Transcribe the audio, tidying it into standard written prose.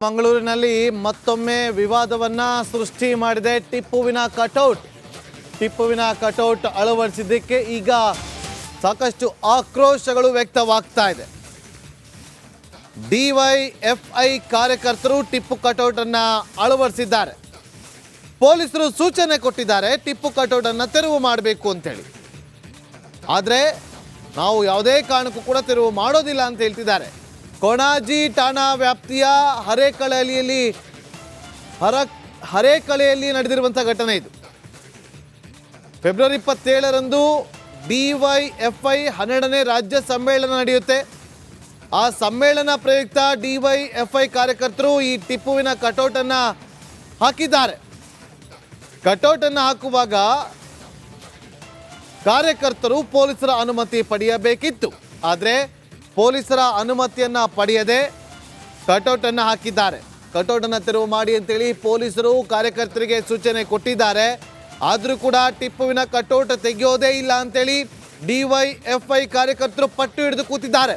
ಮಂಗಳೂರಿನಲ್ಲಿ ಮತ್ತೊಮ್ಮೆ ವಿವಾದವನ್ನ ಸೃಷ್ಟಿ ಮಾಡಿದೆ ಟಿಪ್ಪುವಿನ ಕಟೌಟ್ ಅಳವಡಿಸಿದ್ದಕ್ಕೆ ಈಗ ಸಾಕಷ್ಟು ಆಕ್ರೋಶಗಳು ವ್ಯಕ್ತವಾಗ್ತಾ ಇದೆ. ಡಿವೈಎಫ್ಐ ಕಾರ್ಯಕರ್ತರು ಟಿಪ್ಪು ಕಟೌಟ್ ಅನ್ನು ಅಳವಡಿಸಿದ್ದಾರೆ. ಪೊಲೀಸರು ಸೂಚನೆ ಕೊಟ್ಟಿದ್ದಾರೆ ಟಿಪ್ಪು ಕಟೌಟ್ ಅನ್ನು ತೆರವು ಮಾಡಬೇಕು ಅಂತ ಹೇಳಿ. ಆದರೆ ನಾವು ಯಾವುದೇ ಕಾರಣಕ್ಕೂ ಕೂಡ ತೆರವು ಮಾಡೋದಿಲ್ಲ ಅಂತ ಹೇಳ್ತಿದ್ದಾರೆ. ಕೊಣಾಜಿ ಠಾಣಾ ವ್ಯಾಪ್ತಿಯ ಹರೇಕಳೆಯಲ್ಲಿ ನಡೆದಿರುವಂಥ ಘಟನೆ ಇದು. ಫೆಬ್ರವರಿ 27ರಂದು ಡಿವೈಎಫ್ಐ 12ನೇ ರಾಜ್ಯ ಸಮ್ಮೇಳನ ನಡೆಯುತ್ತೆ. ಆ ಸಮ್ಮೇಳನ ಪ್ರಯುಕ್ತ ಡಿವೈಎಫ್ಐ ಕಾರ್ಯಕರ್ತರು ಈ ಟಿಪ್ಪುವಿನ ಕಟೌಟನ್ನು ಹಾಕಿದ್ದಾರೆ. ಕಟೌಟನ್ನು ಹಾಕುವಾಗ ಕಾರ್ಯಕರ್ತರು ಪೊಲೀಸರ ಅನುಮತಿ ಪಡೆಯಬೇಕಿತ್ತು. ಆದರೆ ಪೊಲೀಸರ ಅನುಮತಿಯನ್ನು ಪಡೆಯದೆ ಕಟೌಟನ್ನು ಹಾಕಿದ್ದಾರೆ. ಕಟೌಟನ್ನು ತೆರವು ಮಾಡಿ ಅಂತೇಳಿ ಪೊಲೀಸರು ಕಾರ್ಯಕರ್ತರಿಗೆ ಸೂಚನೆ ಕೊಟ್ಟಿದ್ದಾರೆ. ಆದರೂ ಕೂಡ ಟಿಪ್ಪುವಿನ ಕಟೌಟ್ ತೆಗೆಯೋದೇ ಇಲ್ಲ ಅಂತೇಳಿ ಡಿವೈಎಫ್ಐ ಕಾರ್ಯಕರ್ತರು ಪಟ್ಟು ಹಿಡಿದು ಕೂತಿದ್ದಾರೆ.